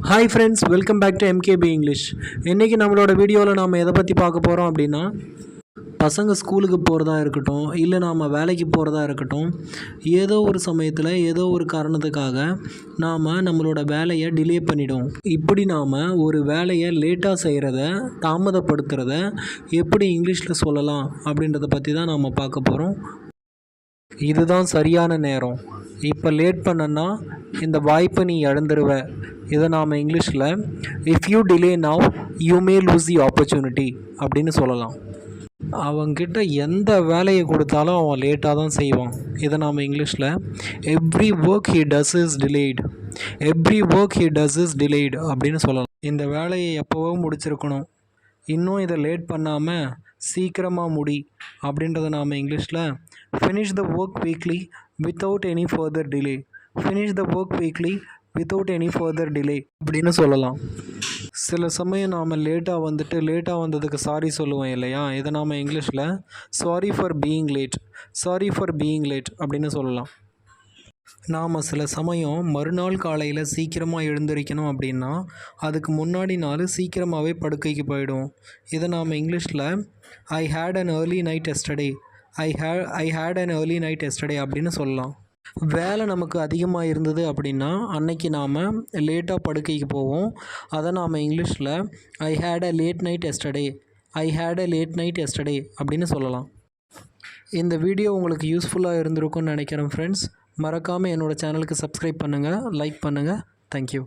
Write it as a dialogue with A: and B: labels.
A: Hi friends, welcome back to MKP English. இன்றைக்கி நம்மளோட வீடியோவில் நாம் எதை பற்றி பார்க்க போகிறோம் அப்படின்னா, பசங்க ஸ்கூலுக்கு போகிறதா இருக்கட்டும், இல்லை நாம் வேலைக்கு போகிறதா இருக்கட்டும், ஏதோ ஒரு சமயத்தில் ஏதோ ஒரு காரணத்துக்காக நாம் நம்மளோட வேலையை டிலே பண்ணிவிடும். இப்படி நாம் ஒரு வேலையை லேட்டாக செய்கிறத, தாமதப்படுத்துகிறத எப்படி இங்கிலீஷில் சொல்லலாம் அப்படின்றத பற்றி தான் நாம் பார்க்க போகிறோம். இதுதான் சரியான நேரம், இப்போ லேட் பண்ணனா இந்த வாய்ப்பை நீ இழந்துருவ. இதை நாம் இங்கிலீஷில் if you delay now you may loose the opportunity அப்படின்னு சொல்லலாம். அவங்கிட்ட எந்த வேலையை கொடுத்தாலும் அவன் லேட்டாக தான் செய்வான். இதை நாம் இங்கிலீஷில் every work he does is delayed, every work he does is delayed அப்படின்னு சொல்லலாம். இந்த வேலையை எப்போவோ முடிச்சிருக்கணும், இன்னும் இதை லேட் பண்ணாமல் சீக்கிரமாக முடி அப்படின்றத நாம் இங்கிலீஷில் finish the work weekly without any further delay, finish the work weekly without any further delay அப்படின்னு சொல்லலாம். சில சமயம் நாம் லேட்டாக வந்ததுக்கு சாரி சொல்லுவோம் இல்லையா, இதை நாம் இங்கிலீஷில் sorry for being late, sorry for being late அப்படின்னு சொல்லலாம். நாம் சில சமயம் மறுநாள் காலையில் சீக்கிரமாக எழுந்திரிக்கணும் அப்படின்னா அதுக்கு முன்னாடி நாள் சீக்கிரமாகவே படுக்கைக்கு போயிடும். இதை நாம் இங்கிலீஷில் I had an early night yesterday, I had an early night yesterday அப்படின்னு சொல்லலாம். வேலை நமக்கு அதிகமாக இருந்தது அப்படின்னா அன்னைக்கு நாம் லேட்டாக படுக்கைக்கு போவோம். அதை நாம் இங்கிலீஷில் I had a late night yesterday, I had a late night yesterday அப்படின்னு சொல்லலாம். இந்த வீடியோ உங்களுக்கு யூஸ்ஃபுல்லாக இருந்திருக்கும்னு நினைக்கிறேன் ஃப்ரெண்ட்ஸ். மறக்காமல் என்னோடய சேனலுக்கு சப்ஸ்கிரைப் பண்ணுங்கள், லைக் பண்ணுங்கள். தேங்க்யூ.